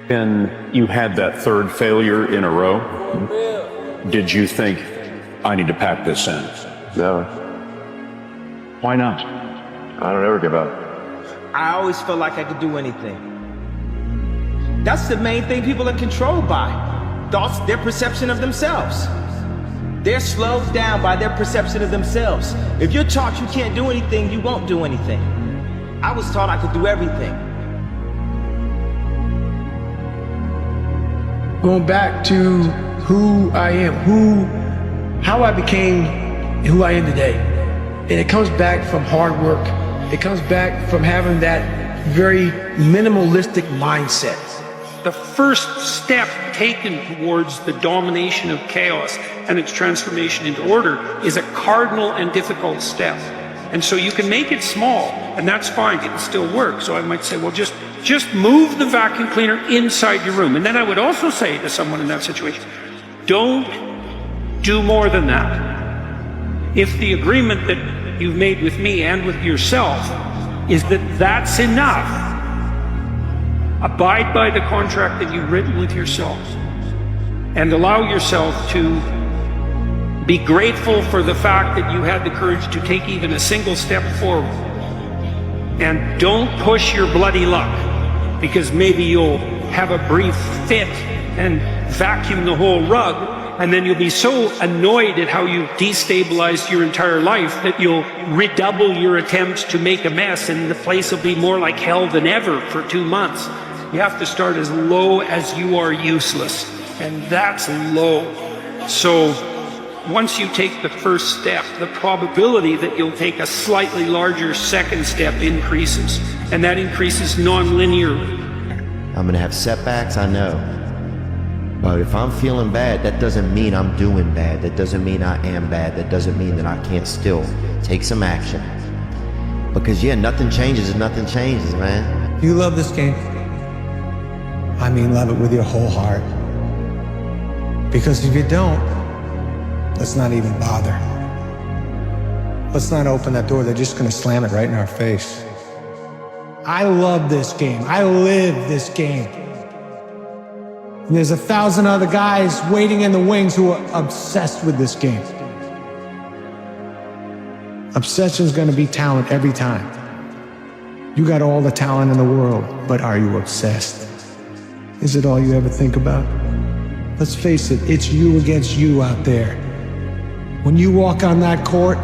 When you had that third failure in a row, did you think, I need to pack this in? No, Why not? I don't ever give up. I always felt like I could do anything. That's the main thing people are controlled by. Thoughts, their perception of themselves. They're slowed down by their perception of themselves. If you're taught you can't do anything, you won't do anything. I was taught I could do everything. Going back to who I am, how I became who I am today. And it comes back from hard work. It comes back from having that very minimalistic mindset. The first step taken towards the domination of chaos and its transformation into order is a cardinal and difficult step. And so you can make it small, and that's fine, it'll still work. So I might say, well, just move the vacuum cleaner inside your room. And then I would also say to someone in that situation, don't do more than that. If the agreement that you've made with me and with yourself is that that's enough, abide by the contract that you've written with yourself and allow yourself to be grateful for the fact that you had the courage to take even a single step forward. And don't push your bloody luck, because maybe you'll have a brief fit and vacuum the whole rug, and then you'll be so annoyed at how you destabilized your entire life that you'll redouble your attempts to make a mess, and the place will be more like hell than ever for 2 months. You have to start as low as you are useless, and that's low. So once you take the first step, the probability that you'll take a slightly larger second step increases, and that increases non-linearly. I'm gonna have setbacks, I know. But if I'm feeling bad, that doesn't mean I'm doing bad. That doesn't mean I am bad. That doesn't mean that I can't still take some action. Because yeah, nothing changes if nothing changes, man. You love this game. I mean, love it with your whole heart. Because if you don't, let's not even bother. Let's not open that door. They're just gonna slam it right in our face. I love this game. I live this game. And there's 1,000 other guys waiting in the wings who are obsessed with this game. Obsession's gonna be talent every time. You got all the talent in the world, but are you obsessed? Is it all you ever think about? Let's face it, it's you against you out there. When you walk on that court,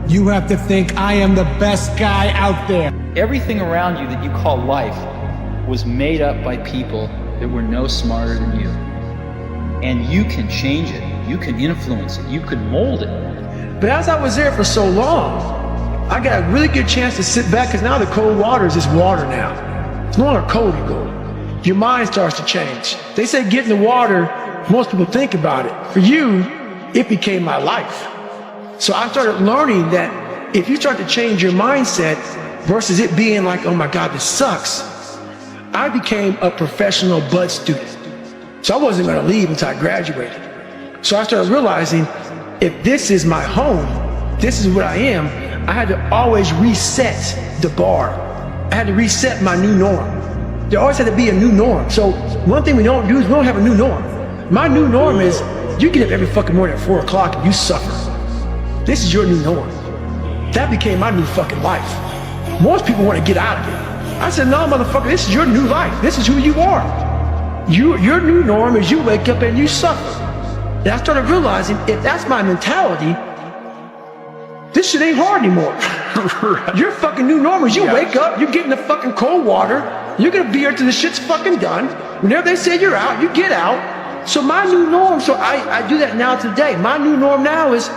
you have to think, I am the best guy out there. Everything around you that you call life was made up by people that were no smarter than you. And you can change it, you can influence it, you can mold it. But as I was there for so long, I got a really good chance to sit back, because now the cold water is just water now. It's no longer cold anymore. Your mind starts to change. They say get in the water, most people think about it. For you, it became my life. So I started learning that if you start to change your mindset versus it being like, oh my God, this sucks. I became a professional bud student. So I wasn't gonna leave until I graduated. So I started realizing, if this is my home, this is what I am, I had to always reset the bar. I had to reset my new norm. There always had to be a new norm. So one thing we don't do is we don't have a new norm. My new norm is, you get up every fucking morning at 4 o'clock and you suffer. This is your new norm. That became my new fucking life. Most people want to get out of it. I said, no, motherfucker, this is your new life. This is who you are. Your new norm is you wake up and you suffer. And I started realizing, if that's my mentality, this shit ain't hard anymore. Right. Your fucking new norm is you wake up, you get in the fucking cold water, you're gonna be here till the shit's fucking done. Whenever they say you're out, you get out. So my new norm, so I do that now today. My new norm now is,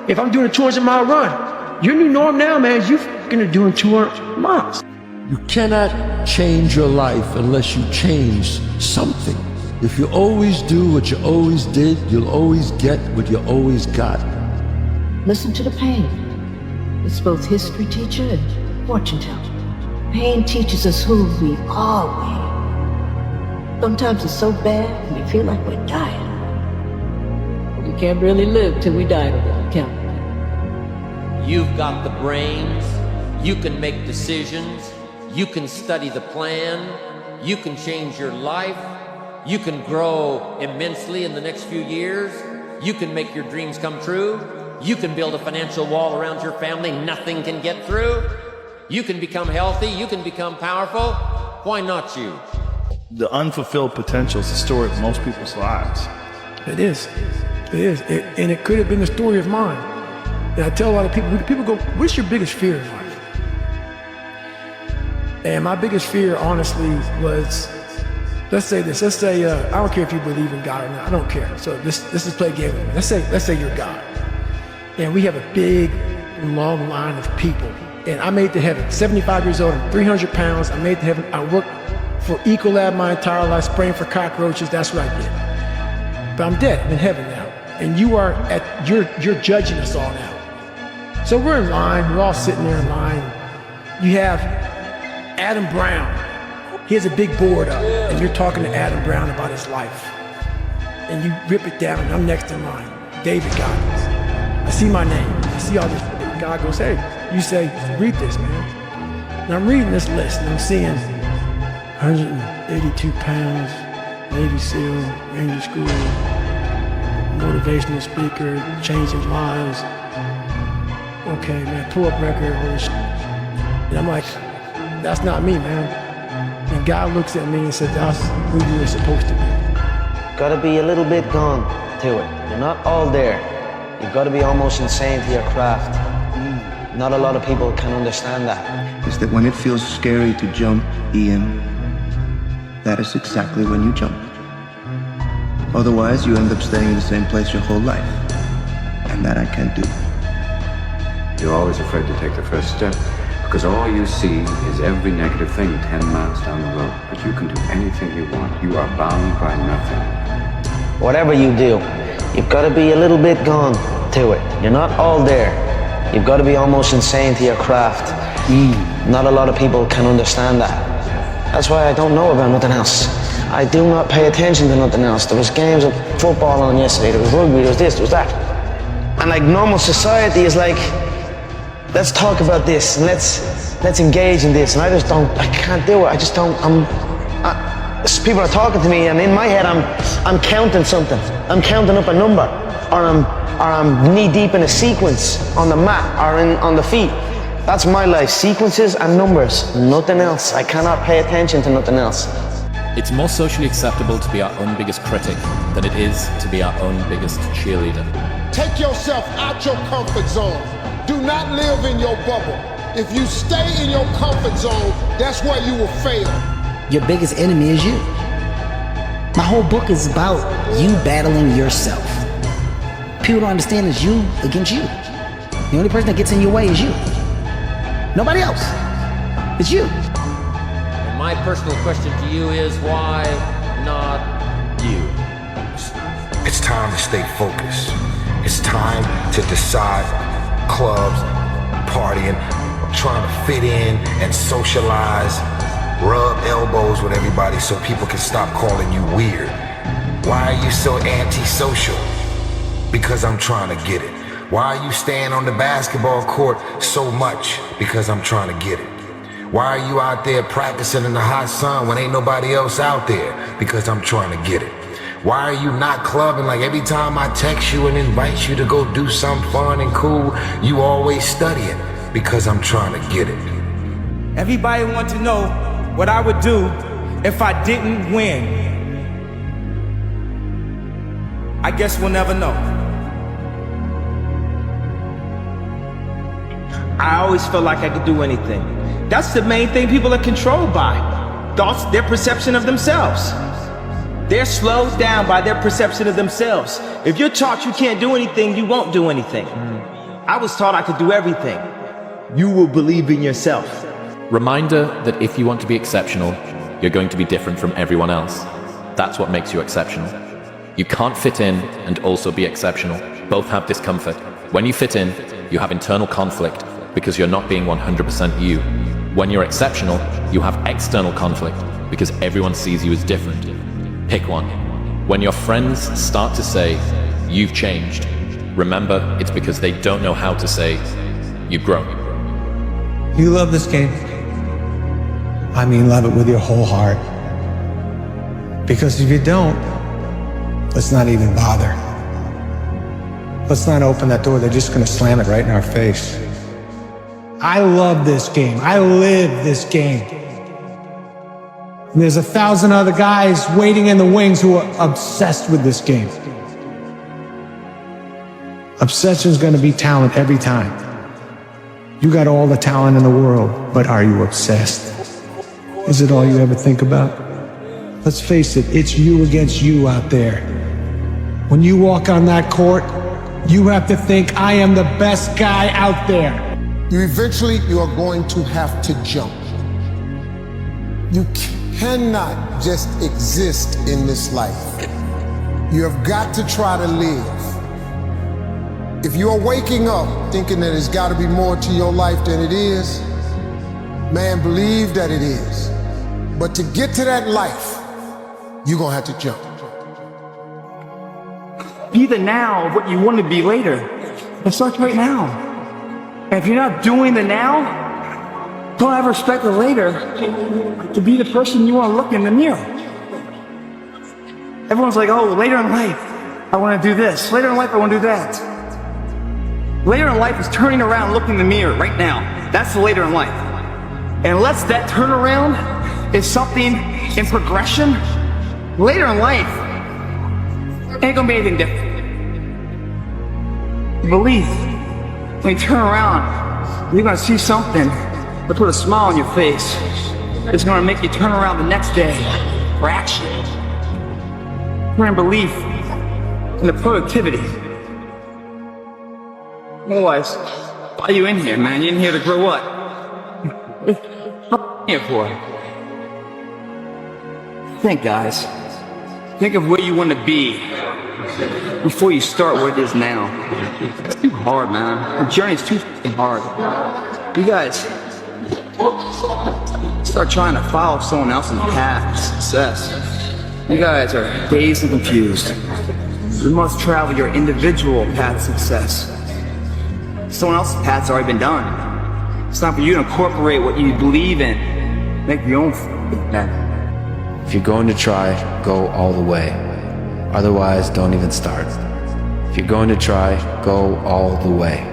if I'm doing a 200-mile run, your new norm now, man, is you fucking doing 200 miles. You cannot change your life unless you change something. If you always do what you always did, you'll always get what you always got. Listen to the pain. It's both history teacher and fortune teller. Pain teaches us who we are. Sometimes it's so bad, we feel like we're dying. But we can't really live till we die, can we? You've got the brains, you can make decisions, you can study the plan, You can change your life. You can grow immensely in the next few years. You can make your dreams come true. You can build a financial wall around your family nothing can get through. You can become healthy. You can become powerful. Why not you? The unfulfilled potential is the story of most people's lives. It is. It is. And it could have been the story of mine. And I tell a lot of people go, what's your biggest fear in life? And my biggest fear, honestly, was, let's say this. Let's say, I don't care if you believe in God or not. I don't care. So let's just play a game with me. Let's say you're God. And we have a big, long line of people. And I made it to heaven. 75 years old, I'm 300 pounds. I made it to heaven. I worked for Ecolab my entire life, spraying for cockroaches. That's what I did. But I'm dead. I'm in heaven now. And you're judging us all now. So we're in line. We're all sitting there in line. You have Adam Brown. He has a big board up, and you're talking to Adam Brown about his life. And you rip it down, and I'm next in line. David Goggins. I see my name. I see all this. God goes, hey, you say, read this, man. And I'm reading this list, and I'm seeing 182 pounds, Navy SEAL, Ranger School, motivational speaker, changing lives. Okay, man, pull up record, all this shit. And I'm like, that's not me, man. And God looks at me and said, that's who you were supposed to be. Gotta be a little bit gone to it. You're not all there. You've got to be almost insane to your craft. Not a lot of people can understand that. Is that when it feels scary to jump, Ian, that is exactly when you jump. Otherwise, you end up staying in the same place your whole life. And that I can't do. You're always afraid to take the first step, because all you see is every negative thing 10 miles down the road. But you can do anything you want. You are bound by nothing. Whatever you do, you've got to be a little bit gone to it. You're not all there. You've got to be almost insane to your craft. Not a lot of people can understand that. That's why I don't know about nothing else. I do not pay attention to nothing else. There was games of football on yesterday, there was rugby, there was this, there was that. And like normal society is like, let's talk about this and let's engage in this. And I can't do it. I just don't, people are talking to me and in my head I'm counting something. I'm counting up a number, or I'm knee deep in a sequence on the mat or on the feet. That's my life, sequences and numbers, nothing else. I cannot pay attention to nothing else. It's more socially acceptable to be our own biggest critic than it is to be our own biggest cheerleader. Take yourself out your comfort zone. Do not live in your bubble. If you stay in your comfort zone, that's where you will fail. Your biggest enemy is you. My whole book is about you battling yourself. People don't understand it's you against you. The only person that gets in your way is you. Nobody else. It's you. And my personal question to you is, why not you? It's time to stay focused. It's time to decide. Clubs, partying, trying to fit in and socialize, rub elbows with everybody so people can stop calling you weird. Why are you so antisocial? Because I'm trying to get it. Why are you staying on the basketball court so much? Because I'm trying to get it. Why are you out there practicing in the hot sun when ain't nobody else out there? Because I'm trying to get it. Why are you not clubbing? Like every time I text you and invite you to go do something fun and cool, you always studying. Because I'm trying to get it. Everybody wants to know what I would do if I didn't win. I guess we'll never know. I always felt like I could do anything. That's the main thing people are controlled by. Thoughts, their perception of themselves. They're slowed down by their perception of themselves. If you're taught you can't do anything, you won't do anything. I was taught I could do everything. You will believe in yourself. Reminder that if you want to be exceptional, you're going to be different from everyone else. That's what makes you exceptional. You can't fit in and also be exceptional. Both have discomfort. When you fit in, you have internal conflict because you're not being 100% you. When you're exceptional, you have external conflict because everyone sees you as different. Pick one. When your friends start to say, you've changed, remember it's because they don't know how to say, you've grown. You love this game. I mean, love it with your whole heart. Because if you don't, let's not even bother. Let's not open that door. They're just gonna slam it right in our face. I love this game. I live this game. And there's 1,000 other guys waiting in the wings who are obsessed with this game. Obsession's gonna be talent every time. You got all the talent in the world, but are you obsessed? Is it all you ever think about? Let's face it, it's you against you out there. When you walk on that court, you have to think, I am the best guy out there. You are going to have to jump. You cannot just exist in this life. You have got to try to live. If you are waking up thinking that there's got to be more to your life than it is, man, believe that it is. But to get to that life, you're gonna have to jump. Be the now of what you want to be later. It starts right now. And if you're not doing the now, don't ever expect the later to be the person you want to look in the mirror. Everyone's like, oh, later in life, I want to do this. Later in life, I want to do that. Later in life is turning around, looking in the mirror right now. That's the later in life. And unless that turnaround is something in progression, later in life ain't gonna be anything different. Believe, when you turn around, you're gonna see something that put a smile on your face. It's gonna make you turn around the next day for action. You're in belief in the productivity. Otherwise, why are you in here, man? You're in here to grow up. What are you here for? Think, guys. Think of where you want to be before you start where it is now. It's too hard, man. The journey's too fucking hard. You guys start trying to follow someone else's path to success. You guys are dazed and confused. You must travel your individual path to success. Someone else's path's already been done. It's time for you to incorporate what you believe in. Make your own path. If you're going to try, go all the way. Otherwise, don't even start. If you're going to try, go all the way.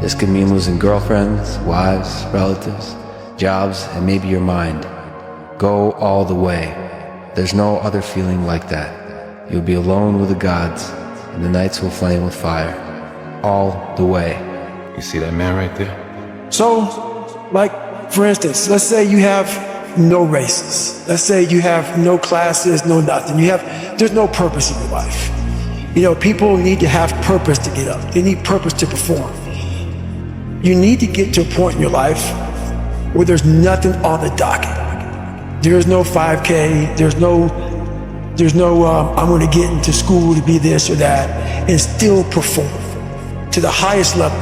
This could mean losing girlfriends, wives, relatives, jobs, and maybe your mind. Go all the way. There's no other feeling like that. You'll be alone with the gods, and the nights will flame with fire. All the way. You see that man right there? So, like, for instance, let's say you have no races. Let's say you have no classes, no nothing. There's no purpose in your life. You know, people need to have purpose to get up. They need purpose to perform. You need to get to a point in your life where there's nothing on the docket. There's no 5K, there's no I'm gonna get into school to be this or that, and still perform to the highest level.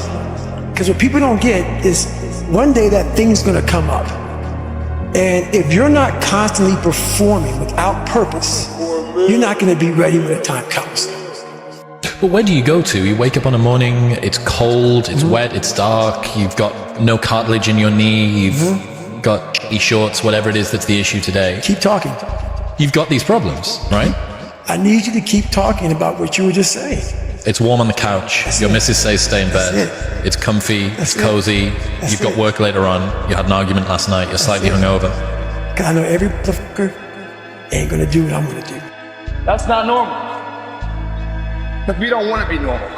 Because what people don't get is one day that thing's gonna come up. And if you're not constantly performing without purpose, you're not gonna be ready when the time comes. But where do you go to? You wake up on a morning, it's cold, it's wet, it's dark, you've got no cartilage in your knee, you've got shorts, whatever it is that's the issue today. Keep talking. You've got these problems, right? I need you to keep talking about what you were just saying. It's warm on the couch. Your missus says stay in bed. It's comfy, it's cozy. You've got work later on. You had an argument last night. You're slightly hungover. Cause I know every motherfucker ain't gonna do what I'm gonna do. That's not normal. Because we don't want to be normal.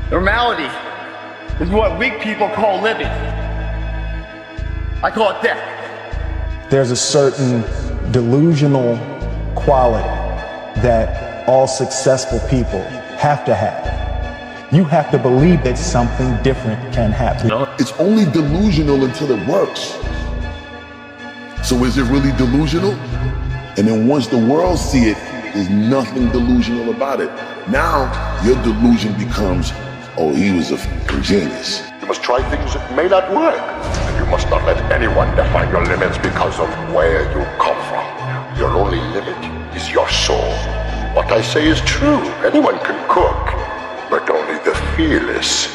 Normality is what weak people call living. I call it death. There's a certain delusional quality that all successful people have to have. You have to believe that something different can happen. It's only delusional until it works. So is it really delusional? And then once the world see it, there's nothing delusional about it. Now your delusion becomes, oh, he was a genius. You must try things that may not work. And you must not let anyone define your limits because of where you come from. Your only limit is your soul. What I say is true. Anyone can cook, but only the fearless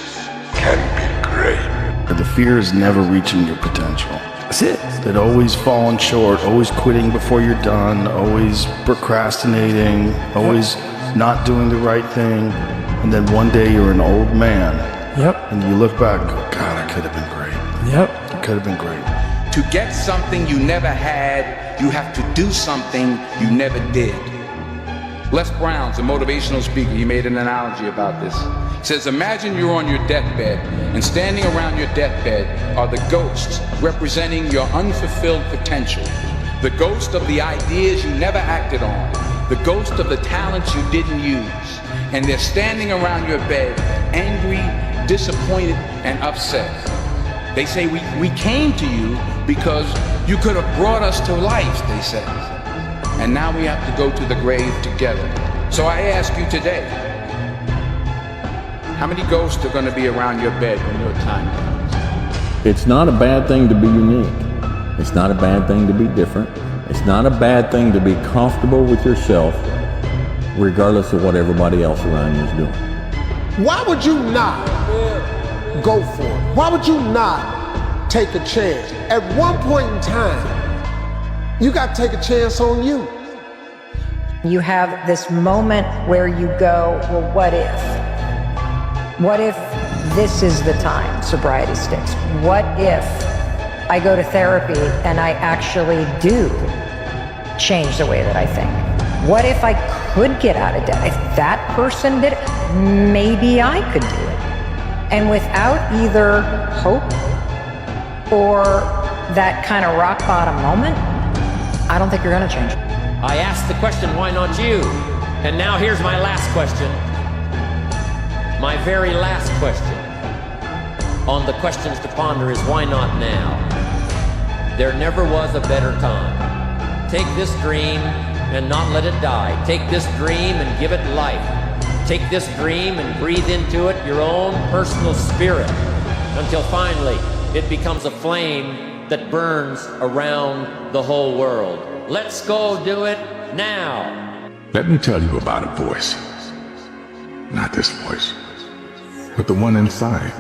can be great. But the fear is never reaching your potential. That's it. That always falling short, always quitting before you're done, always procrastinating, always not doing the right thing. And then one day you're an old man. Yep. And you look back and go, God, I could have been great. Yep. It could have been great. To get something you never had, you have to do something you never did. Les Brown's a motivational speaker. He made an analogy about this. He says, imagine you're on your deathbed, and standing around your deathbed are the ghosts representing your unfulfilled potential. The ghost of the ideas you never acted on. The ghost of the talents you didn't use. And they're standing around your bed, angry, disappointed, and upset. They say, we came to you because you could have brought us to life, they say. And now we have to go to the grave together. So I ask you today, how many ghosts are going to be around your bed when your time comes? It's not a bad thing to be unique. It's not a bad thing to be different. It's not a bad thing to be comfortable with yourself, regardless of what everybody else around you is doing. Why would you not go for it? Why would you not take a chance? At one point in time, you got to take a chance on you. You have this moment where you go, well, what if? What if this is the time sobriety sticks? What if I go to therapy and I actually do change the way that I think? What if I could get out of debt? If that person did it, maybe I could do it. And without either hope or that kind of rock bottom moment, I don't think you're going to change. I asked the question, why not you? And now here's my last question. My very last question on the questions to ponder is, why not now? There never was a better time. Take this dream and not let it die. Take this dream and give it life. Take this dream and breathe into it your own personal spirit until finally it becomes a flame that burns around the whole world. Let's go do it now. Let me tell you about a voice. Not this voice, but the one inside.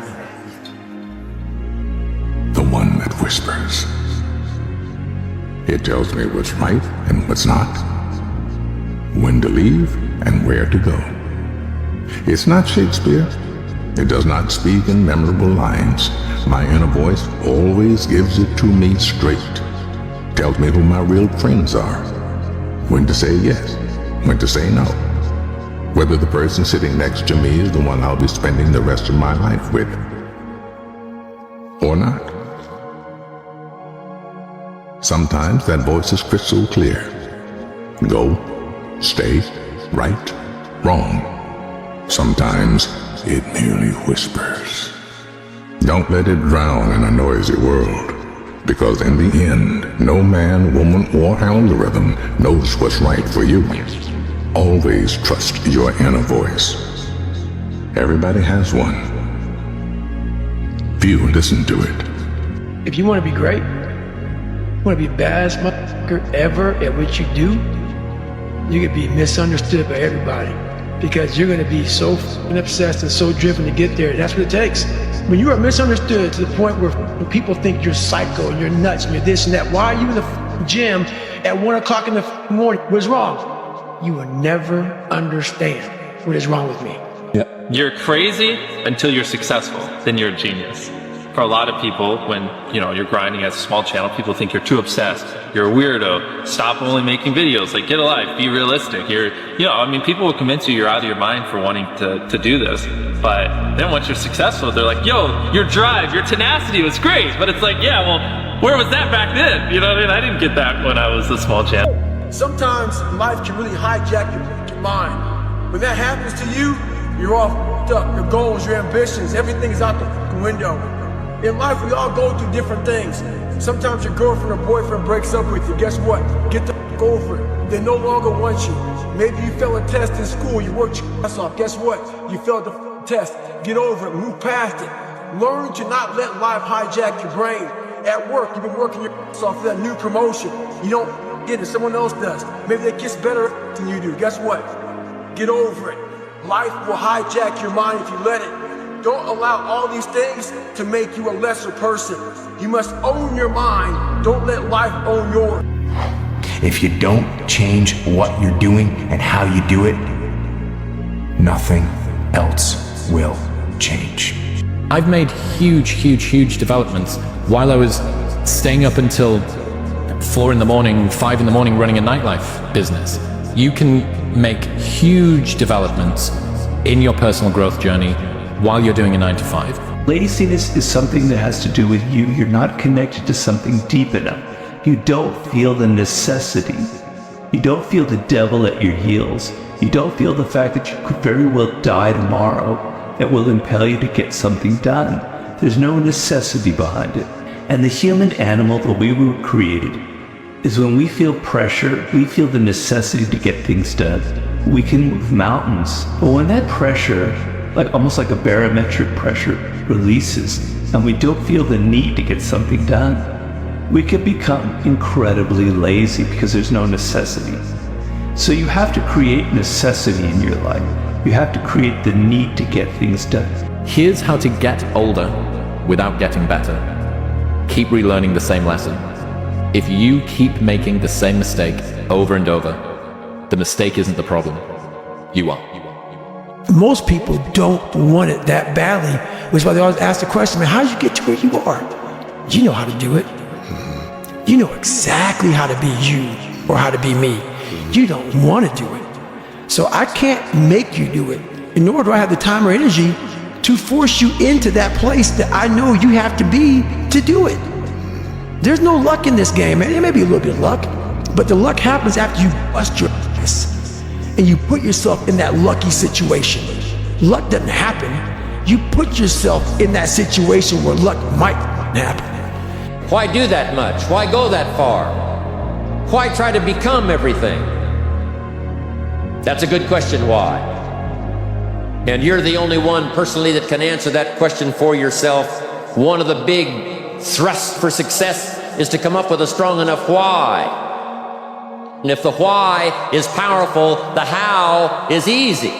The one that whispers. It tells me what's right and what's not, when to leave and where to go. It's not Shakespeare. It does not speak in memorable lines. My inner voice always gives it to me straight. Tells me who my real friends are. When to say yes, when to say no. Whether the person sitting next to me is the one I'll be spending the rest of my life with. Or not. Sometimes that voice is crystal clear. Go, stay, right, wrong. Sometimes it merely whispers. Don't let it drown in a noisy world, because in the end, no man, woman, or algorithm knows what's right for you. Always trust your inner voice. Everybody has one. Few listen to it. If you want to be great, you want to be the baddest motherfucker ever at what you do, you can be misunderstood by everybody because you're going to be so obsessed and so driven to get there. That's what it takes. When you are misunderstood to the point where people think you're psycho and you're nuts and you're this and that, why are you in the gym at 1 o'clock in the morning? What's wrong? You will never understand what is wrong with me. You're crazy until you're successful, then you're a genius. For a lot of people, when you're grinding as a small channel, people think you're too obsessed. You're a weirdo. Stop only making videos. Like, get a life. Be realistic. People will convince you you're out of your mind for wanting to do this. But then once you're successful, they're like, yo, your drive, your tenacity was great. But it's like, yeah, well, where was that back then? You know what I mean? I didn't get that when I was a small channel. Sometimes life can really hijack your mind. When that happens to you, you're all f***ed up. Your goals, your ambitions, everything's out the window. In life, we all go through different things. Sometimes your girlfriend or boyfriend breaks up with you. Guess what? Get the f*** over it. They no longer want you. Maybe you failed a test in school. You worked your ass off. Guess what? You failed the test. Get over it. Move past it. Learn to not let life hijack your brain. At work, you've been working your ass off for that new promotion. You don't get it. Someone else does. Maybe they kiss better than you do. Guess what? Get over it. Life will hijack your mind if you let it. Don't allow all these things to make you a lesser person. You must own your mind. Don't let life own yours. If you don't change what you're doing and how you do it, nothing else will change. I've made huge developments while I was staying up until 4 in the morning, 5 in the morning running a nightlife business. You can make huge developments in your personal growth journey while you're doing a 9 to 5. Laziness is something that has to do with you. You're not connected to something deep enough. You don't feel the necessity. You don't feel the devil at your heels. You don't feel the fact that you could very well die tomorrow that will impel you to get something done. There's no necessity behind it. And the human animal that we were created is when we feel pressure, we feel the necessity to get things done. We can move mountains. But when that pressure, almost like a barometric pressure, releases and we don't feel the need to get something done, we can become incredibly lazy because there's no necessity. So you have to create necessity in your life. You have to create the need to get things done. Here's how to get older without getting better. Keep relearning the same lesson. If you keep making the same mistake over and over, the mistake isn't the problem. You are. Most people don't want it that badly, which is why they always ask the question, man, how did you get to where you are? You know how to do it. You know exactly how to be you or how to be me. You don't want to do it. So I can't make you do it, nor do I have the time or energy to force you into that place that I know you have to be to do it. There's no luck in this game, man. There may be a little bit of luck, but the luck happens after you bust your ass and you put yourself in that lucky situation. Luck doesn't happen. You put yourself in that situation where luck might happen. Why do that much? Why go that far? Why try to become everything? That's a good question, why? And you're the only one personally that can answer that question for yourself. One of the big thrusts for success is to come up with a strong enough why. And if the why is powerful, the how is easy.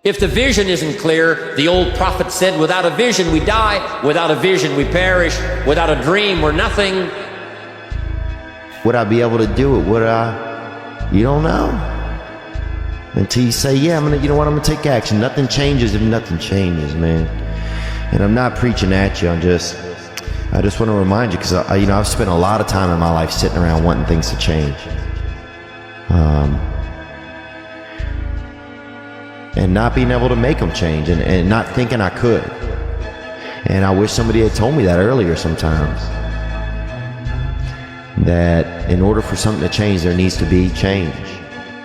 If the vision isn't clear, the old prophet said, without a vision we die, without a vision we perish, without a dream we're nothing. Would I be able to do it? Would I? You don't know. Until you say, yeah, I'm gonna take action. Nothing changes if nothing changes, man. And I'm not preaching at you, I just want to remind you, because I've spent a lot of time in my life sitting around wanting things to change. And not being able to make them change, and not thinking I could. And I wish somebody had told me that earlier sometimes. That in order for something to change, there needs to be change.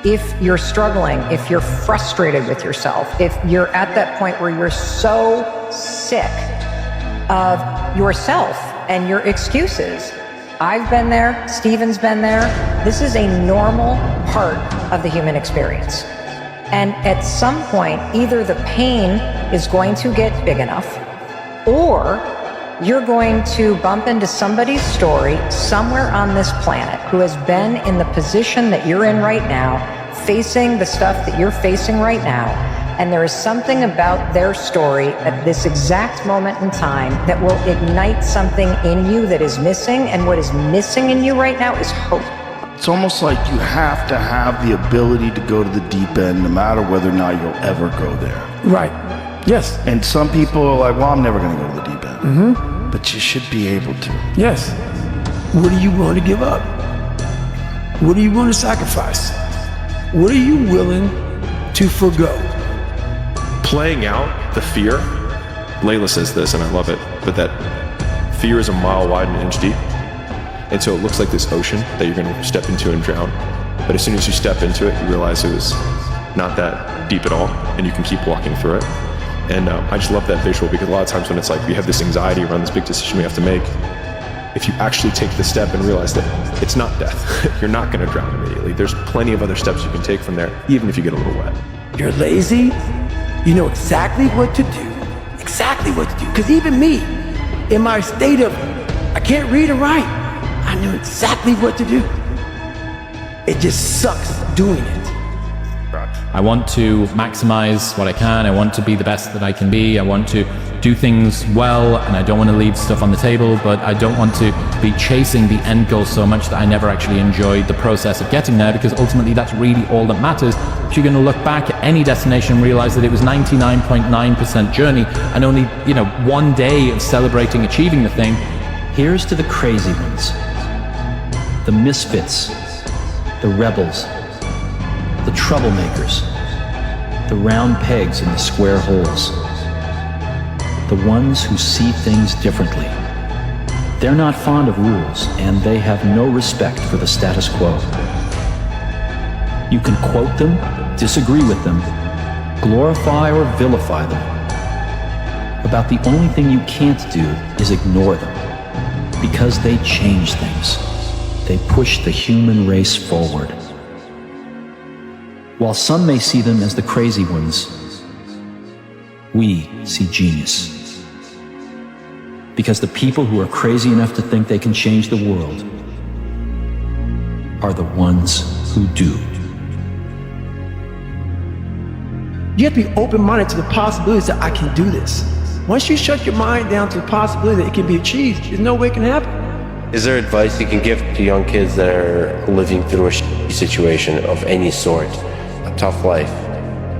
If you're struggling, if you're frustrated with yourself, if you're at that point where you're so sick of yourself and your excuses, I've been there, Stephen's been there. This is a normal part of the human experience. And at some point, either the pain is going to get big enough, or you're going to bump into somebody's story somewhere on this planet who has been in the position that you're in right now, facing the stuff that you're facing right now, and there is something about their story at this exact moment in time that will ignite something in you that is missing, and what is missing in you right now is hope. It's almost like you have to have the ability to go to the deep end no matter whether or not you'll ever go there. Right. Yes. And some people are like, well, I'm never going to go to the deep end. Mm-hmm. But you should be able to. Yes. What are you willing to give up? What are you willing to sacrifice? What are you willing to forgo? Playing out the fear, Layla says this, and I love it, but that fear is a mile wide and an inch deep. And so it looks like this ocean that you're going to step into and drown. But as soon as you step into it, you realize it was not that deep at all, and you can keep walking through it. And I just love that visual, because a lot of times when it's like we have this anxiety around this big decision we have to make, if you actually take the step and realize that it's not death, you're not going to drown immediately. There's plenty of other steps you can take from there, even if you get a little wet. You're lazy. You know exactly what to do. Exactly what to do. Because even me, in my state of, I can't read or write, I knew exactly what to do. It just sucks doing it. I want to maximize what I can. I want to be the best that I can be. I want to do things well, and I don't want to leave stuff on the table, but I don't want to be chasing the end goal so much that I never actually enjoyed the process of getting there, because ultimately that's really all that matters. If you're going to look back at any destination and realize that it was 99.9% journey and only, one day of celebrating achieving the thing. Here's to the crazy ones, the misfits, the rebels, the troublemakers, the round pegs in the square holes, the ones who see things differently. They're not fond of rules, and they have no respect for the status quo. You can quote them, disagree with them, glorify or vilify them. About the only thing you can't do is ignore them, because they change things. They push the human race forward. While some may see them as the crazy ones, we see genius. Because the people who are crazy enough to think they can change the world are the ones who do. You have to be open-minded to the possibilities that I can do this. Once you shut your mind down to the possibility that it can be achieved, there's no way it can happen. Is there advice you can give to young kids that are living through a situation of any sort, a tough life?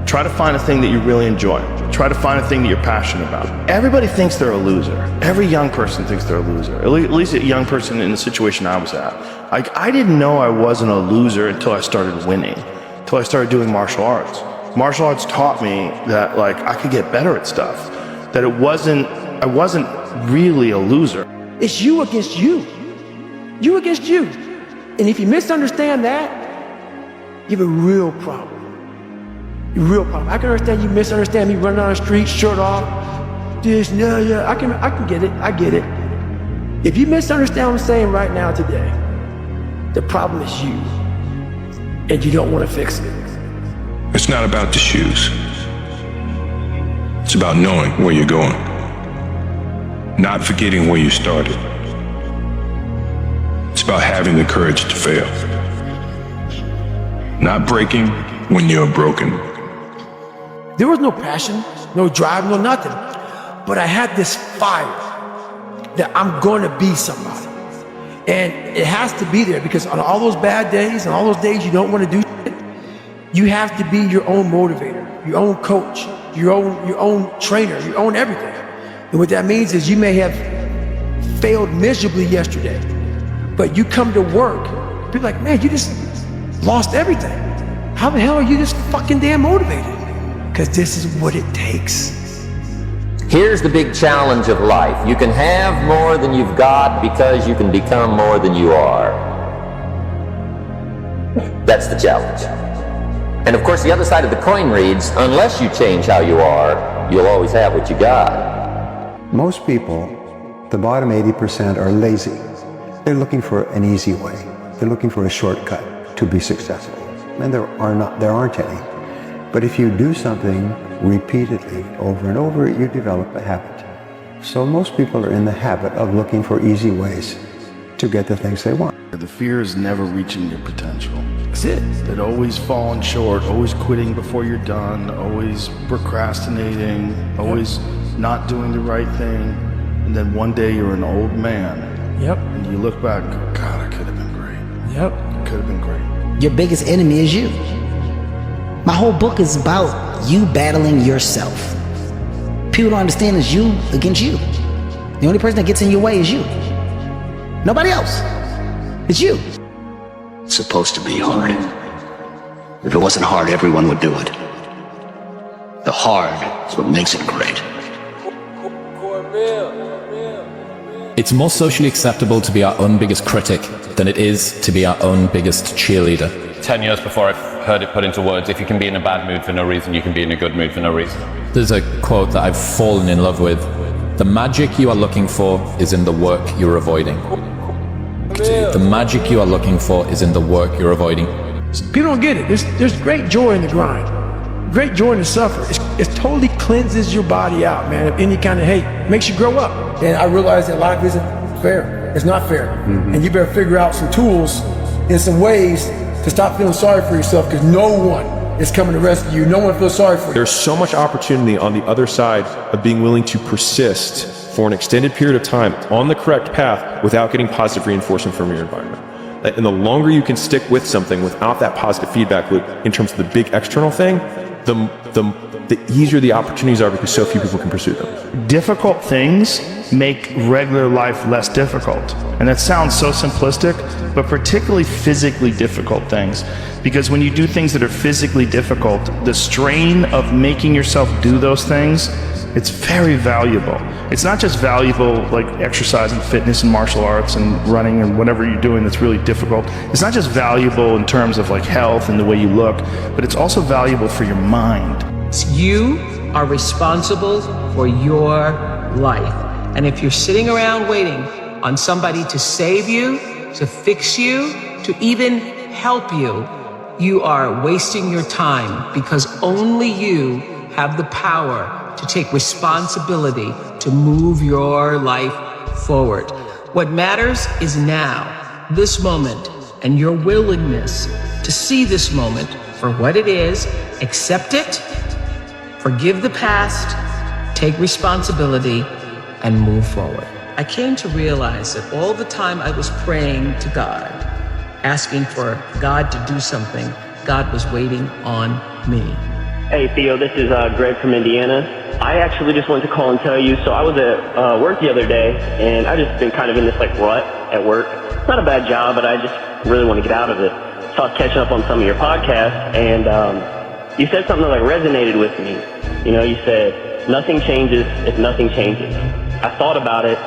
Try to find a thing that you really enjoy. Try to find a thing that you're passionate about. Everybody thinks they're a loser. Every young person thinks they're a loser. At least a young person in the situation I was at. I didn't know I wasn't a loser until I started winning, until I started doing martial arts. Martial arts taught me that I could get better at stuff, that I wasn't really a loser. It's you against you. You against you. And if you misunderstand that, you have a real problem. A real problem. I can understand you misunderstand me running down the street, shirt off. I can get it. I get it. If you misunderstand what I'm saying right now today, the problem is you. And you don't want to fix it. It's not about the shoes. It's about knowing where you're going. Not forgetting where you started. It's about having the courage to fail. Not breaking when you're broken. There was no passion, no drive, no nothing. But I had this fire that I'm going to be somebody. And it has to be there because on all those bad days and all those days you don't want to do shit, you have to be your own motivator, your own coach, your own trainer, your own everything. And what that means is you may have failed miserably yesterday, but you come to work, people are like, man, you just lost everything. How the hell are you this fucking damn motivated? Because this is what it takes. Here's the big challenge of life. You can have more than you've got because you can become more than you are. That's the challenge. And of course, the other side of the coin reads, unless you change how you are, you'll always have what you got. Most people, the bottom 80%, are lazy. They're looking for an easy way. They're looking for a shortcut to be successful. And there aren't any. But if you do something repeatedly over and over, you develop a habit. So most people are in the habit of looking for easy ways to get the things they want. The fear is never reaching your potential. That's it. That always falling short, always quitting before you're done, always procrastinating, always not doing the right thing. And then one day you're an old man. Yep. And you look back, God, I could have been great. Yep. It could have been great. Your biggest enemy is you. My whole book is about you battling yourself. People don't understand it's you against you. The only person that gets in your way is you. Nobody else. It's you. It's supposed to be hard. If it wasn't hard, everyone would do it. The hard is what makes it great. It's more socially acceptable to be our own biggest critic than it is to be our own biggest cheerleader. 10 years before I've heard it put into words, if you can be in a bad mood for no reason, you can be in a good mood for no reason. There's a quote that I've fallen in love with. The magic you are looking for is in the work you're avoiding. The magic you are looking for is in the work you're avoiding. People don't get it. There's great joy in the grind. Great joy in the suffer. It totally cleanses your body out, man, of any kind of hate. Makes you grow up. And I realize that life isn't fair. It's not fair. Mm-hmm. And you better figure out some tools in some ways to stop feeling sorry for yourself, because no one is coming to rescue you. No one feels sorry for you. There's so much opportunity on the other side of being willing to persist for an extended period of time on the correct path without getting positive reinforcement from your environment. And the longer you can stick with something without that positive feedback loop in terms of the big external thing, the easier the opportunities are because so few people can pursue them. Difficult things make regular life less difficult. And that sounds so simplistic, but particularly physically difficult things. Because when you do things that are physically difficult, the strain of making yourself do those things, it's very valuable. It's not just valuable like exercise and fitness and martial arts and running and whatever you're doing that's really difficult. It's not just valuable in terms of like health and the way you look, but it's also valuable for your mind. You are responsible for your life. And if you're sitting around waiting on somebody to save you, to fix you, to even help you, you are wasting your time, because only you have the power to take responsibility to move your life forward. What matters is now, this moment, and your willingness to see this moment for what it is, accept it, forgive the past, take responsibility, and move forward. I came to realize that all the time I was praying to God, asking for God to do something, God was waiting on me. Hey Theo, this is Greg from Indiana. I actually just wanted to call and tell you, so I was at work the other day, and I just been kind of in this like rut at work. It's not a bad job, but I just really want to get out of it. So I was catching up on some of your podcasts, and you said something that like resonated with me. You know, you said, nothing changes if nothing changes. I thought about it,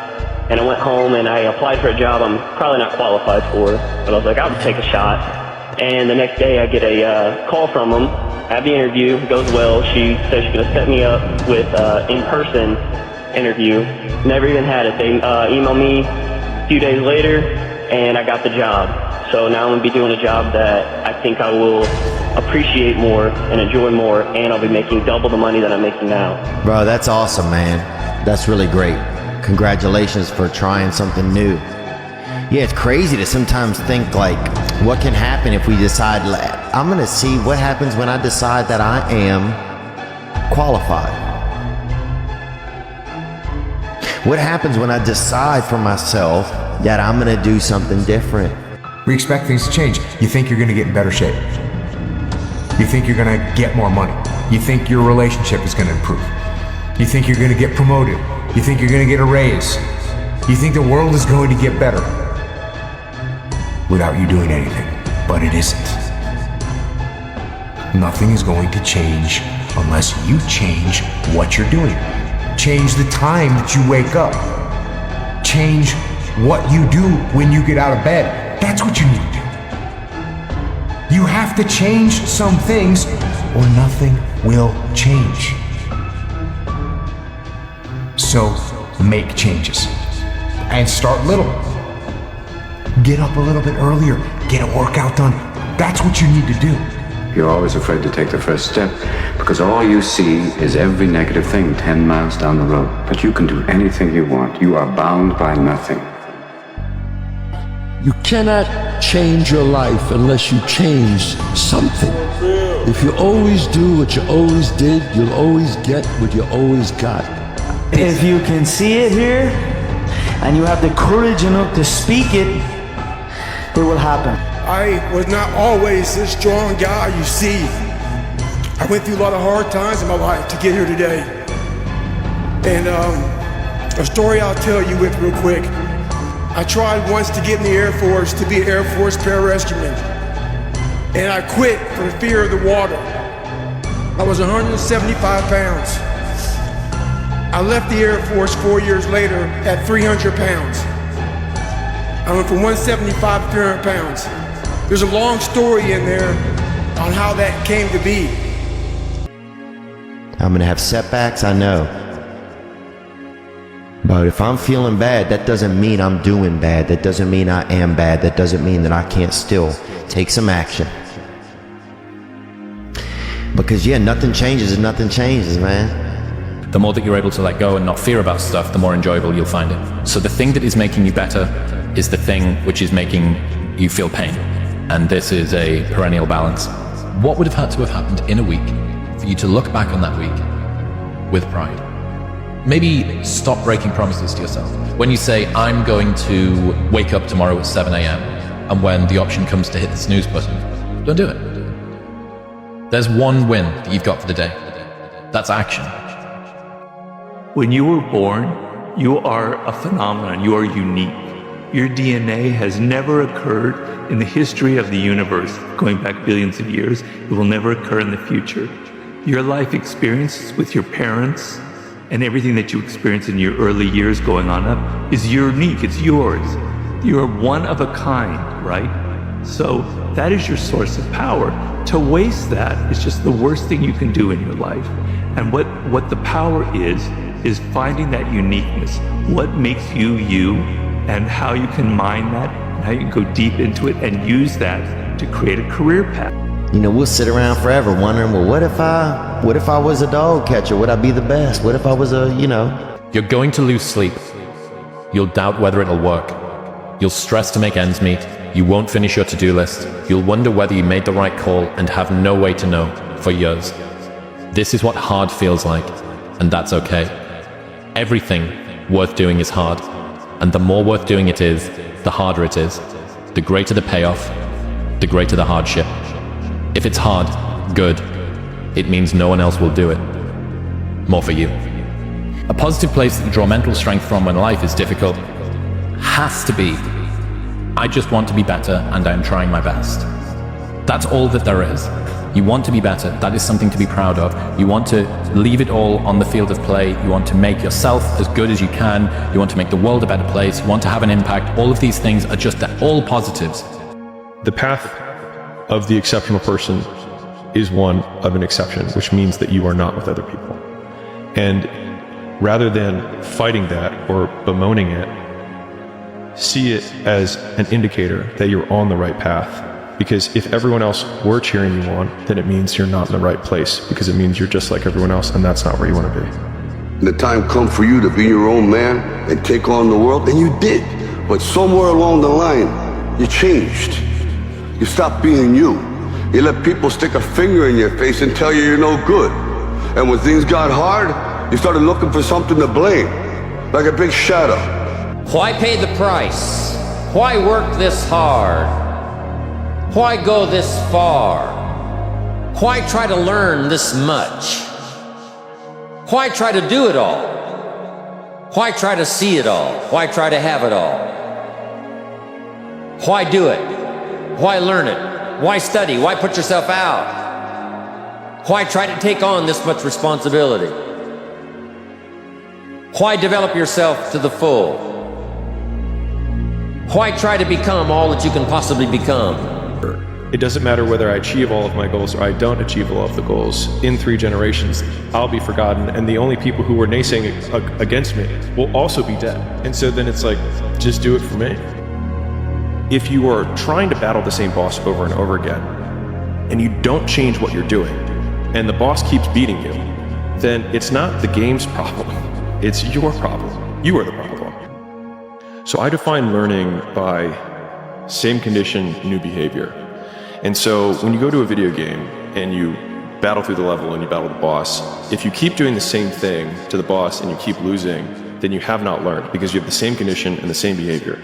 and I went home and I applied for a job I'm probably not qualified for, but I was like, I'll just take a shot. And the next day I get a call from them. Have the interview, goes well. She says she's gonna set me up with in-person interview. Never even had it. They emailed me a few days later, and I got the job. So now I'm gonna be doing a job that I think I will appreciate more and enjoy more, and I'll be making double the money that I'm making now. Bro, that's awesome, man. That's really great. Congratulations for trying something new. Yeah, it's crazy to sometimes think like, what can happen if we decide, I'm gonna see what happens when I decide that I am qualified. What happens when I decide for myself that I'm gonna do something different? We expect things to change. You think you're gonna get in better shape. You think you're gonna get more money. You think your relationship is gonna improve. You think you're gonna get promoted. You think you're gonna get a raise. You think the world is going to get better without you doing anything, but it isn't. Nothing is going to change unless you change what you're doing. Change the time that you wake up. Change what you do when you get out of bed. That's what you need to do. You have to change some things or nothing will change. So make changes and start little. Get up a little bit earlier, get a workout done. That's what you need to do. You're always afraid to take the first step because all you see is every negative thing 10 miles down the road. But you can do anything you want. You are bound by nothing. You cannot change your life unless you change something. If you always do what you always did, you'll always get what you always got. If you can see it here, and you have the courage enough to speak it, it will happen. I was not always this strong guy you see. I went through a lot of hard times in my life to get here today. And a story I'll tell you with real quick. I tried once to get in the Air Force to be an Air Force pararescueman. And I quit for the fear of the water. I was 175 pounds. I left the Air Force 4 years later at 300 pounds. I went from 175 to 300 pounds. There's a long story in there on how that came to be. I'm gonna have setbacks, I know. But if I'm feeling bad, that doesn't mean I'm doing bad. That doesn't mean I am bad. That doesn't mean that I can't still take some action. Because yeah, nothing changes if nothing changes, man. The more that you're able to let go and not fear about stuff, the more enjoyable you'll find it. So the thing that is making you better is the thing which is making you feel pain. And this is a perennial balance. what would have had to have happened in a week for you to look back on that week with pride? Maybe stop breaking promises to yourself. When you say, I'm going to wake up tomorrow at 7 a.m., and when the option comes to hit the snooze button, don't do it. There's one win that you've got for the day. That's action. When you were born, you are a phenomenon. You are unique. Your DNA has never occurred in the history of the universe, going back billions of years. It will never occur in the future. Your life experience with your parents and everything that you experience in your early years going on up is unique. It's yours. You're one of a kind, right? So that is your source of power. To waste that is just the worst thing you can do in your life. And what the power is finding that uniqueness. What makes you you, and how you can mine that, and how you can go deep into it and use that to create a career path. You know, we'll sit around forever wondering, well, what if I was a dog catcher? Would I be the best? What if I was You're going to lose sleep. You'll doubt whether it'll work. You'll stress to make ends meet. You won't finish your to-do list. You'll wonder whether you made the right call and have no way to know for years. This is what hard feels like, and that's okay. Everything worth doing is hard, and the more worth doing it is, the harder it is. The greater the payoff, the greater the hardship. If it's hard, good. It means no one else will do it. More for you. A positive place to draw mental strength from when life is difficult has to be, I just want to be better and I'm trying my best. That's all that there is. You want to be better, that is something to be proud of. You want to leave it all on the field of play. You want to make yourself as good as you can. You want to make the world a better place. You want to have an impact. All of these things are just all positives. The path of the exceptional person is one of an exception, which means that you are not with other people. And rather than fighting that or bemoaning it, see it as an indicator that you're on the right path. Because if everyone else were cheering you on, then it means you're not in the right place, because it means you're just like everyone else, and that's not where you want to be. The time come for you to be your own man and take on the world, and you did. But somewhere along the line, you changed. You stopped being you. You let people stick a finger in your face and tell you you're no good. And when things got hard, you started looking for something to blame, like a big shadow. Why pay the price? Why work this hard? Why go this far? Why try to learn this much? Why try to do it all? Why try to see it all? Why try to have it all? Why do it? Why learn it? Why study? Why put yourself out? Why try to take on this much responsibility? Why develop yourself to the full? Why try to become all that you can possibly become? It doesn't matter whether I achieve all of my goals or I don't achieve all of the goals. In 3 generations, I'll be forgotten, and the only people who were naysaying against me will also be dead. And so then it's like, just do it for me. If you are trying to battle the same boss over and over again, and you don't change what you're doing, and the boss keeps beating you, then it's not the game's problem. It's your problem. You are the problem. So I define learning by same condition, new behavior. And so when you go to a video game and you battle through the level and you battle the boss, if you keep doing the same thing to the boss and you keep losing, then you have not learned, because you have the same condition and the same behavior.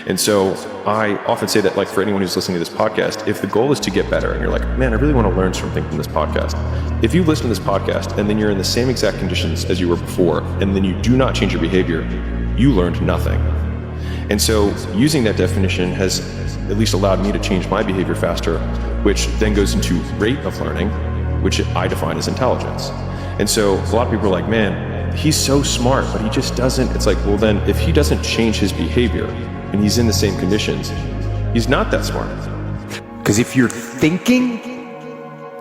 And so I often say that, like, for anyone who's listening to this podcast, if the goal is to get better and you're like, man, I really want to learn something from this podcast. If you listen to this podcast and then you're in the same exact conditions as you were before, and then you do not change your behavior, you learned nothing. And so using that definition has at least allowed me to change my behavior faster, which then goes into rate of learning, which I define as intelligence. And so a lot of people are like, man, he's so smart, but he just doesn't. It's like, well, then if he doesn't change his behavior and he's in the same conditions, he's not that smart. Because if you're thinking,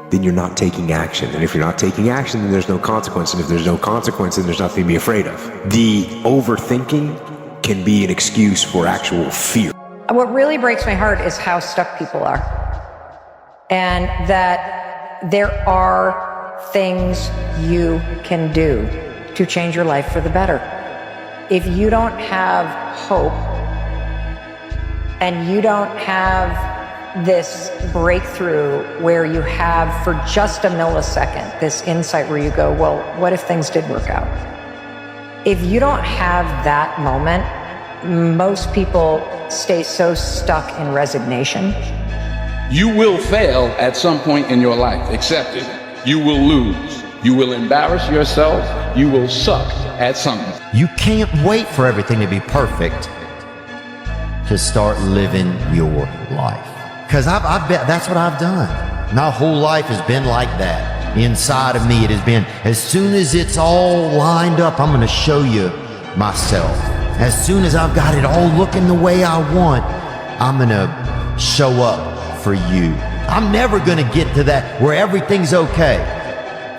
then you're not taking action. And if you're not taking action, then there's no consequence. And if there's no consequence, then there's nothing to be afraid of. The overthinking can be an excuse for actual fear. What really breaks my heart is how stuck people are. And that there are things you can do to change your life for the better. If you don't have hope and you don't have this breakthrough where you have for just a millisecond this insight where you go, well, what if things did work out? If you don't have that moment, most people stay so stuck in resignation. You will fail at some point in your life. Accept it. You will lose. You will embarrass yourself. You will suck at something. You can't wait for everything to be perfect to start living your life. Because I bet that's what I've done. My whole life has been like that. Inside of me, it has been, as soon as it's all lined up, I'm going to show you myself. As soon as I've got it all looking the way I want, I'm going to show up for you. I'm never going to get to that where everything's okay,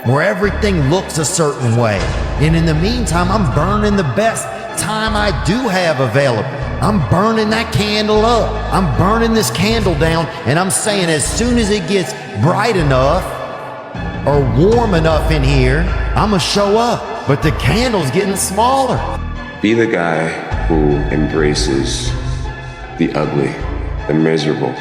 where everything looks a certain way. And in the meantime, I'm burning the best time I do have available. I'm burning that candle up. I'm burning this candle down, and I'm saying as soon as it gets bright enough or warm enough in here, I'm gonna show up. But the candle's getting smaller. Be the guy who embraces the ugly, the miserable.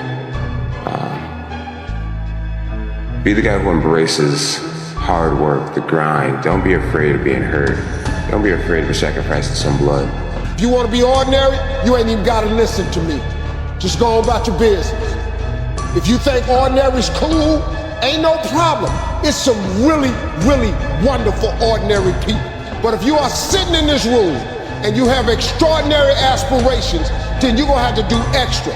Be the guy who embraces hard work, the grind. Don't be afraid of being hurt. Don't be afraid of sacrificing some blood. If you want to be ordinary, you ain't even got to listen to me. Just go on about your business. If you think ordinary's cool, ain't no problem. It's some really, really wonderful ordinary people. But if you are sitting in this room and you have extraordinary aspirations, then you're going to have to do extra.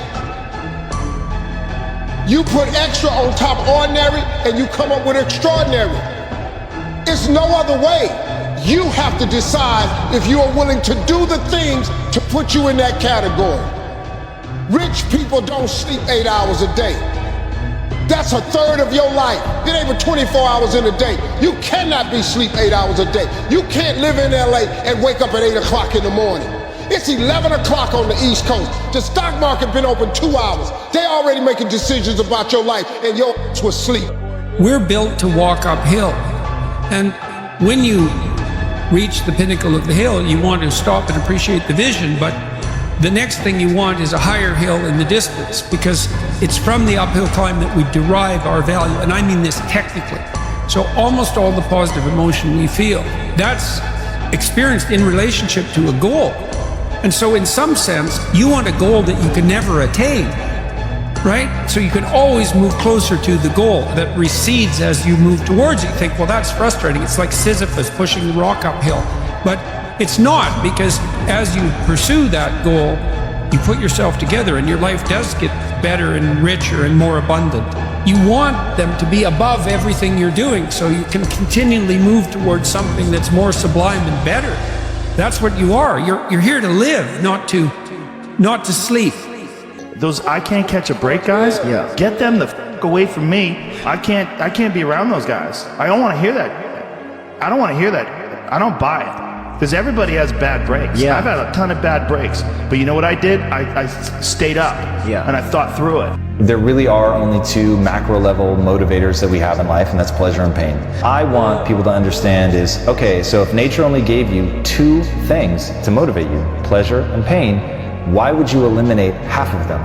You put extra on top of ordinary and you come up with extraordinary. It's no other way. You have to decide if you are willing to do the things to put you in that category. Rich people don't sleep 8 hours a day. That's a third of your life. It ain't but 24 hours in a day. You cannot be sleep 8 hours a day. You can't live in LA and wake up at 8 o'clock in the morning. It's 11 o'clock on the East Coast. The stock market been open 2 hours. They already making decisions about your life and your ass was asleep. We're built to walk uphill. And when you reach the pinnacle of the hill, you want to stop and appreciate the vision, but the next thing you want is a higher hill in the distance, because it's from the uphill climb that we derive our value, and I mean this technically. So almost all the positive emotion we feel, that's experienced in relationship to a goal. And so in some sense, you want a goal that you can never attain, right? So you can always move closer to the goal that recedes as you move towards it. You think, well, that's frustrating. It's like Sisyphus pushing the rock uphill. But it's not, because as you pursue that goal, you put yourself together and your life does get better and richer and more abundant. You want them to be above everything you're doing so you can continually move towards something that's more sublime and better. That's what you are. You're here to live, not to sleep. Those I can't catch a break guys, get them the f away from me. I can't be around those guys. I don't want to hear that. I don't want to hear that. I don't buy it. Because everybody has bad breaks. I've had a ton of bad breaks. But you know what I did? I stayed up. And I thought through it. There really are only two macro level motivators that we have in life, and that's pleasure and pain. I want people to understand is, okay, so if nature only gave you two things to motivate you, pleasure and pain, why would you eliminate half of them?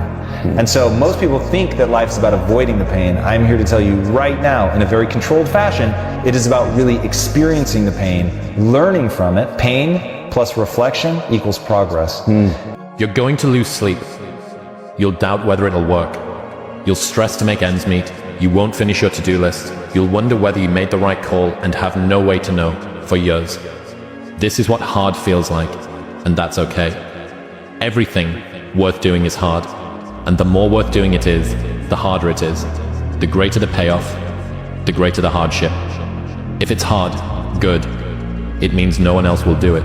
And so most people think that life's about avoiding the pain. I'm here to tell you right now, in a very controlled fashion, it is about really experiencing the pain, learning from it. Pain plus reflection equals progress. You're going to lose sleep. You'll doubt whether it'll work. You'll stress to make ends meet. You won't finish your to-do list. You'll wonder whether you made the right call and have no way to know for years. This is what hard feels like, and that's okay. Everything worth doing is hard, and the more worth doing it is, the harder it is. The greater the payoff, the greater the hardship. If it's hard, good. It means no one else will do it.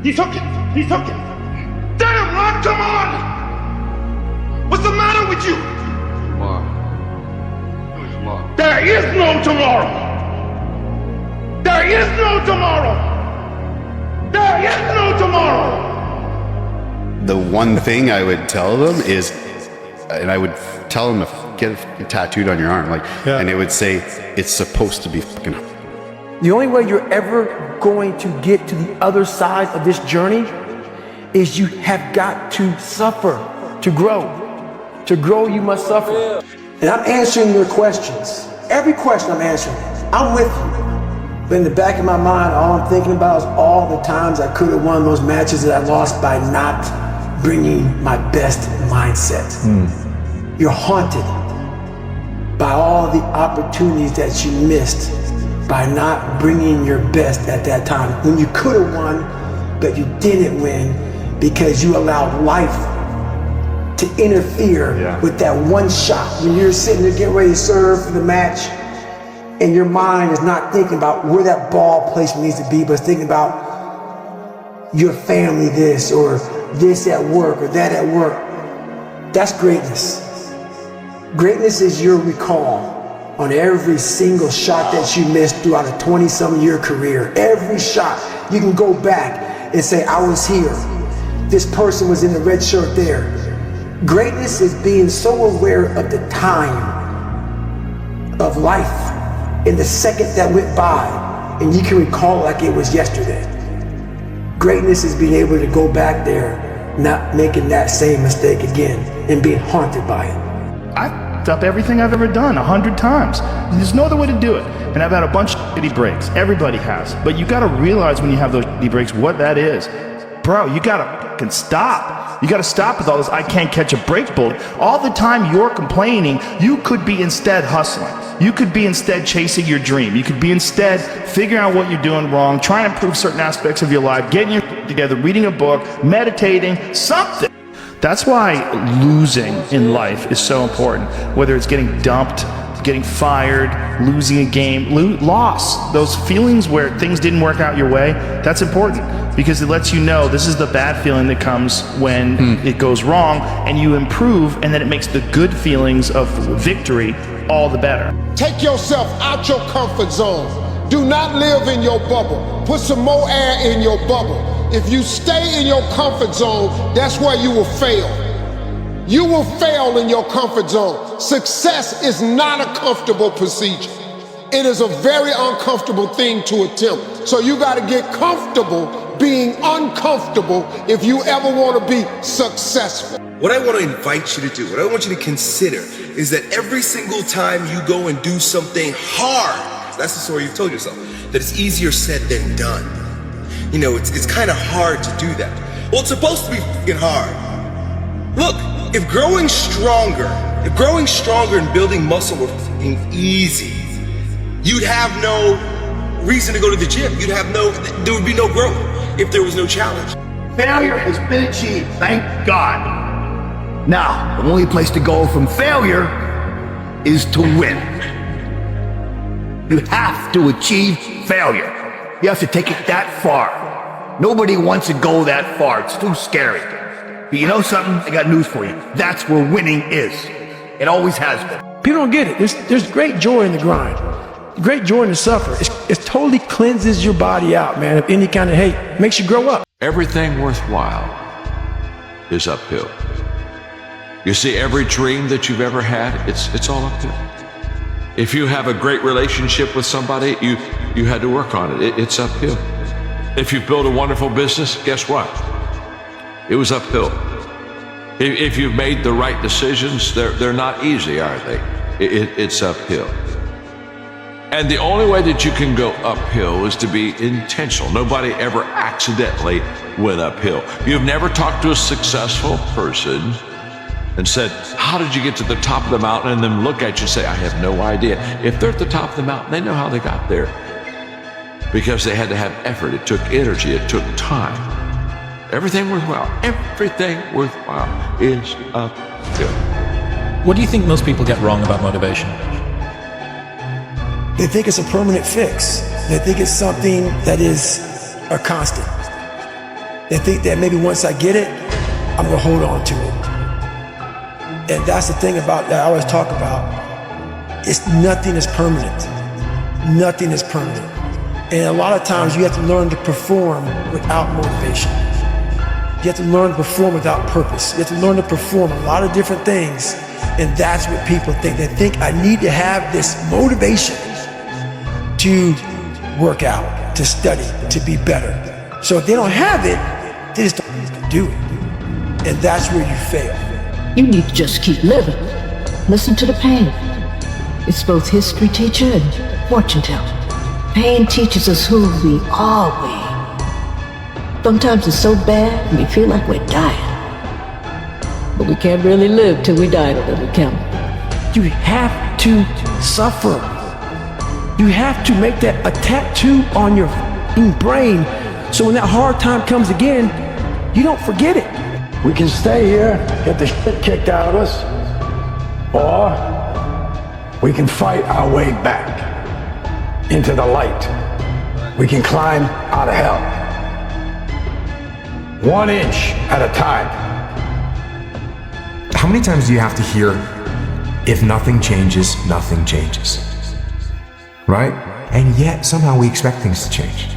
He's hooking! He's hooking! Damn, Ron, come on! What's the matter with you? Tomorrow. There is no tomorrow! There is no tomorrow! There is no tomorrow! The one thing I would tell them is, and I would tell them to get it tattooed on your arm, and it would say, it's supposed to be fucking. The only way you're ever going to get to the other side of this journey is you have got to suffer to grow. To grow, you must suffer. And I'm answering your questions. Every question I'm answering. I'm with you. But in the back of my mind, all I'm thinking about is all the times I could have won those matches that I lost by not bringing my best mindset. You're haunted by all the opportunities that you missed by not bringing your best at that time. When you could have won, but you didn't win because you allowed life to interfere with that one shot. When you're sitting there getting ready to serve for the match, and your mind is not thinking about where that ball placement needs to be, but it's thinking about your family this, or this at work, or that at work. That's greatness. Greatness is your recall on every single shot that you missed throughout a 20-some year career. Every shot, you can go back and say, I was here. This person was in the red shirt there. Greatness is being so aware of the time of life in the second that went by, and you can recall it like it was yesterday. Greatness is being able to go back there, not making that same mistake again, and being haunted by it. I've up everything I've ever done 100 times. There's no other way to do it. And I've had a bunch of shitty breaks. Everybody has. But you gotta realize when you have those shitty breaks what that is. Bro, you gotta fucking stop. You gotta stop with all this I can't catch a break bull. All the time you're complaining, you could be instead hustling. You could be instead chasing your dream. You could be instead figuring out what you're doing wrong, trying to improve certain aspects of your life, getting your together, reading a book, meditating, something. That's why losing in life is so important. Whether it's getting dumped, getting fired, losing a game, loss, those feelings where things didn't work out your way, that's important because it lets you know this is the bad feeling that comes when it goes wrong, and you improve, and then it makes the good feelings of victory all the better. Take yourself out your comfort zone. Do not live in your bubble. Put some more air in your bubble. If you stay in your comfort zone, that's where you will fail. You will fail in your comfort zone. Success is not a comfortable procedure. It is a very uncomfortable thing to attempt. So you got to get comfortable being uncomfortable if you ever want to be successful. What I want to invite you to do, what I want you to consider, is that every single time you go and do something hard, that's the story you've told yourself, that it's easier said than done. You know, it's kind of hard to do that. Well, it's supposed to be fucking hard. Look, if growing stronger and building muscle were fucking easy, you'd have no reason to go to the gym. There would be no growth if there was no challenge. Failure has been achieved, thank God. Now, the only place to go from failure is to win. You have to achieve failure. You have to take it that far. Nobody wants to go that far. It's too scary. But you know something? I got news for you. That's where winning is. It always has been. People don't get it. There's great joy in the grind. Great joy in the suffer. It totally cleanses your body out, man, of any kind of hate. Makes you grow up. Everything worthwhile is uphill. You see, every dream that you've ever had, it's all uphill. If you have a great relationship with somebody, you had to work on it. It's uphill. If you've built a wonderful business, guess what? It was uphill. If you've made the right decisions, they're not easy, are they? It's uphill. And the only way that you can go uphill is to be intentional. Nobody ever accidentally went uphill. You've never talked to a successful person and said, how did you get to the top of the mountain? And then look at you and say, I have no idea. If they're at the top of the mountain, they know how they got there. Because they had to have effort. It took energy. It took time. Everything worthwhile is uphill. What do you think most people get wrong about motivation? They think it's a permanent fix. They think it's something that is a constant. They think that maybe once I get it, I'm gonna hold on to it. And that's the thing about that I always talk about. Nothing is permanent. Nothing is permanent. And a lot of times you have to learn to perform without motivation. You have to learn to perform without purpose. You have to learn to perform a lot of different things. And that's what people think. They think I need to have this motivation to work out, to study, to be better. So if they don't have it, they just don't do it. And that's where you fail. You need to just keep living. Listen to the pain. It's both history teacher and fortune teller. Pain teaches us who we are. Sometimes it's so bad we feel like we're dying. But we can't really live till we die a little, can we? You have to suffer. You have to make that a tattoo on your brain so when that hard time comes again, you don't forget it. We can stay here, get the shit kicked out of us, or we can fight our way back into the light. We can climb out of hell. 1 inch at a time. How many times do you have to hear, if nothing changes, nothing changes? Right? And yet, somehow we expect things to change.